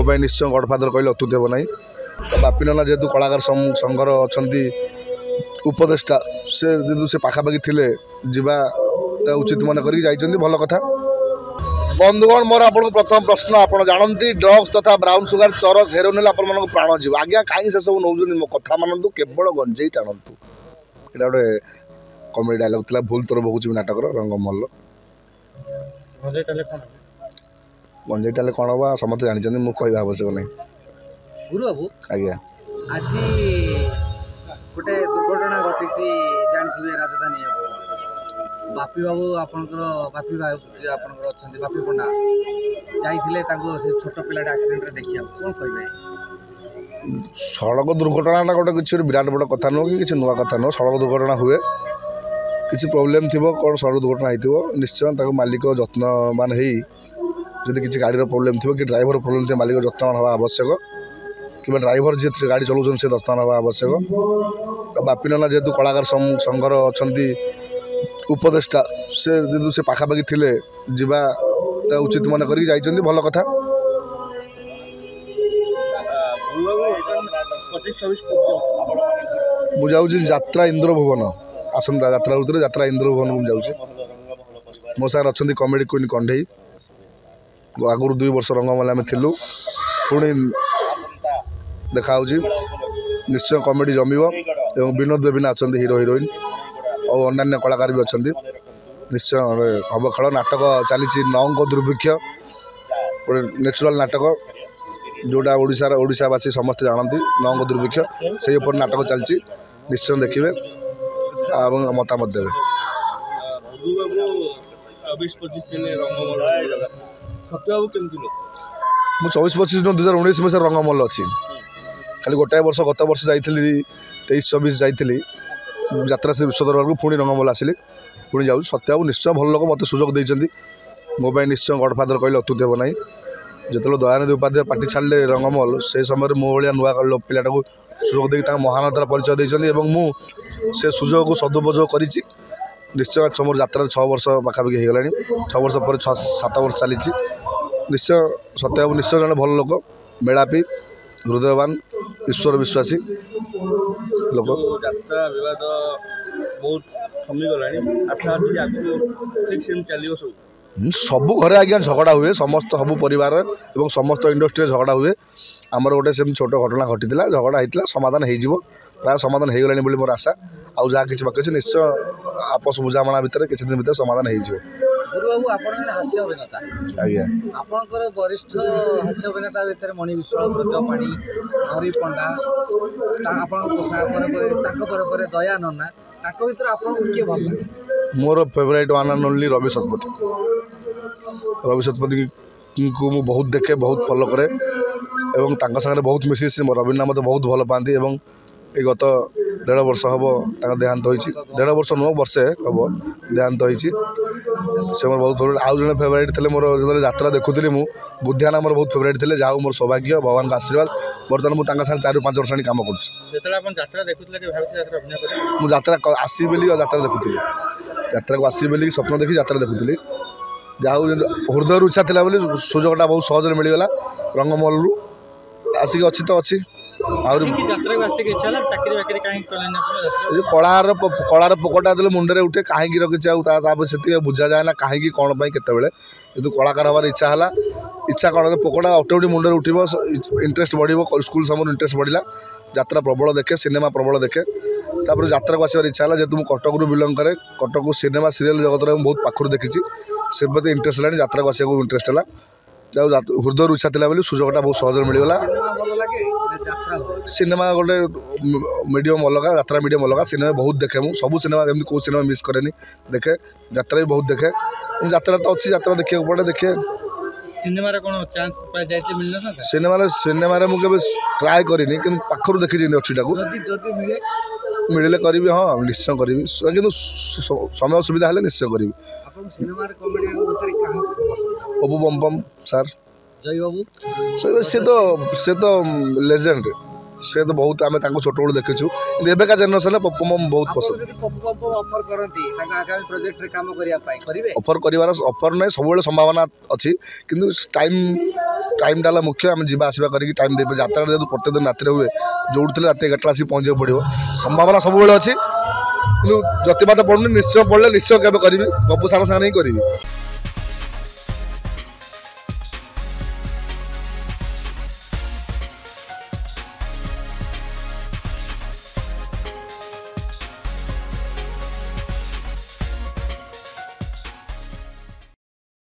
मो निश्चय गडफादर कहले अत्युत हे ना बापी नना जेहेतु कलाकार संघर अच्छा उपदेष्टा से पाखापाखि थे जावा उचित मन कर भल कथा। बंधुगण मोर आप प्रथम प्रश्न आप जानती ड्रग्स तथा ब्राउन सुगर चरस हेरोइन आप प्राण जीव आज्ञा कहीं से सब नौ मो कथा मानतु केवल गंजेई टाणतु यहाँ गोटे कमेडी डायलॉग था भूल तोर बहुत नाटक रंगमहल गंजेई टाले कौन हम समस्त जानते मुझे कह आवश्यक नहीं गुरु बाबू आज्ञा आज गोटे दुर्घटना घटी जानते राजधानी बापी बाबू आपणकर बापी आपणकर अच्छा बापी पंडा जाते छोट पिला एक्सीडेंट देखिए कौन कहे सड़क दुर्घटना गोटे किसी विराट बड़ कथा नुह कि किसी नुआ कथा नुह सड़क दुर्घटना हुए किसी प्रोब्लेम थी कौन सड़क दुर्घटना हो निश्चय मालिक जत्नवान जदि किसी गाड़ी प्रोब्लेम थी कि ड्राइवर प्रोब्लेम थी मालिक जत्नवान हवा आवश्यक कि ड्राइवर जी गाड़ी चलाऊँ से जत्नवान हवा आवश्यक। बापी नना जेहेतु कलाकार संघर अच्छा उपदेष्टा से पाखापाखि थे जावा उचित मन कर भल कथा। मुझे यात्रा इंद्र भुवन आसंता यात्रा ऋतु यात्रा इंद्र भुवन को जाऊँगी मो सागर अच्छा कमेडी क्वीन कंढई आगुरी 2 वर्ष रंगमहल आम थिलु पुणी देखा निश्चय कमेडी जमीव एवं विनोद बेबिना अच्छा हिरो हिरोइन और अन्य कलाकार भी अच्छा निश्चय हम खेल नाटक चली नौ दुर्भिक्ष गोटे नेचुराल नाटक जोटा ओडावासी समस्त जानती नौ दुर्भिक्ष से नाटक चलती निश्चय देखिए मतामत देवे। मुझे 24-25 दिन 2019 मसीह रंगमहल अच्छी खाली गोटाए वर्ष गत वर्ष जाइली 23-24 जाइली यात्रा से विश्व दरबार को पुणी रंगमहल आसिली पुणी जाऊँ सत्याबू निश्चय भल लोक मत सुजोग देती मो निश्चय गडफादर कहले अत्युत हे ना जो दयानिधि उपाध्याय पार्टी छाड़े रंगमहल से समय मो भाया नुआ पिलाटा को सुजोग देकी महानतार परिचय देते से सुजोग को सदुपयोग कर निश्चय मोर यात्रा 6 वर्ष पाखापाखि हो गला 6 वर्ष पर 6-7 वर्ष चली निश्चय सत्याबू निश्चय जन भल लोक मेलापी हृदयवान ईश्वर विश्वासी लोक सबू घरे आज्ञा झगड़ा हुए समस्त सबू परिवार एवं समस्त इंडस्ट्री झगड़ा हुए आमर गोटे से छोट घटना घटी झगड़ा होता समाधान हो प्राय समाधान हो गलानी मोर आशा आउ जहाँ किसी बाकी अच्छे निश्चय आपस बुझाणा भितर किसी दिन भर समाधान हो गुरुबाबू हास्य अभिनेता आज्ञा आपणकर वरिष्ठ हास्य अभिनेता भितर मणि विश्वास ब्रजपाणी हरि पंडा दया नना भर आपको किए भल लगे more favourite one and only Ravi Satapathy को मु बहुत देखे बहुत फॉलो करे एवं सागर बहुत मिसी रवीना मत बहुत भल पाती एवं ये गत 1.5 वर्ष हम देहांत हो 1.5 वर्ष नुह वर्षे हम देहांत हो से मोर बहुत फेवरेट आउ जड़े फेवरेट थे मोर जो यात्रा देखुली मु बुद्धियाना मोर बहुत फेवरेट थे जहाँ मोर सौभाग्य भगवान का आशीर्वाद बर्तमान मुझे 4-5 वर्ष कम कर यात्रा आसबी यात्रा देखुली यात्रा को आसबी बोली स्वप्न देखी यात्रा देखुली जहाँ हृदय इच्छा था सुजोगटा बहुत सहज मिलगला रंगमहल आसिक अच्छी तो अच्छी कलार पोकटा जो मुंडे उठे कहीं रखी से बुझा जाए ना कहीं कौन के कलाकार हमार इच्छा है इच्छा कौन पोकटा अटोमेटिक मुंडे उठो इंटरेस्ट बढ़ स्कूल समय इंटरेस्ट बढ़ला यात्रा प्रबल देखे सिनेमा प्रबल देखे तापर यात्रा को आसबार इच्छा है जेहतु मुझे कटक बिलंग करे कटक सिनेमा सीरियल जगत बहुत पाखर देखी से प्रति इंटरेस्ट है यात्रा को आसको इंटरेस्ट है हृदय इच्छा था बोली सुजोगटा बहुत सहज मिलगला सिनेमा गोटे मीडियम अलग यात्रा मीडियम अलग सिनेमा बहुत देखे मुझे सब सिनेमा एमती कौ सिनेमा मिस करे देखे यात्रा भी बहुत देखे यात्रा तो अच्छी यात्रा देखा पड़े देखे सिनेमा मुझे ट्राए करनी कि पाखर देखी अच्छीटा को मिले करी हाँ निश्चय करी कि समय सुविधा है निश्चय करी अबू बम सार जय बाबू से तो लेजेंड से तो बहुत आम छोट बड़ू देखीचु एबेका जेनेरेशन पप्पू मम बहुत पसंद ऑफर कर ऑफर नहीं सब संभावना अच्छी किंतु टाइम टाइम डाला मुख्य आम जावा आसवा करके टाइम दे यात्रा जेहतु प्रत्येक दिन राति हुए जो रात 11टा आसी पहुँचे पड़ो संभावना सब अच्छी कि जतिबात पड़ूनी निश्चय पड़े निश्चय केवे करी बबू सार सागर ही करी।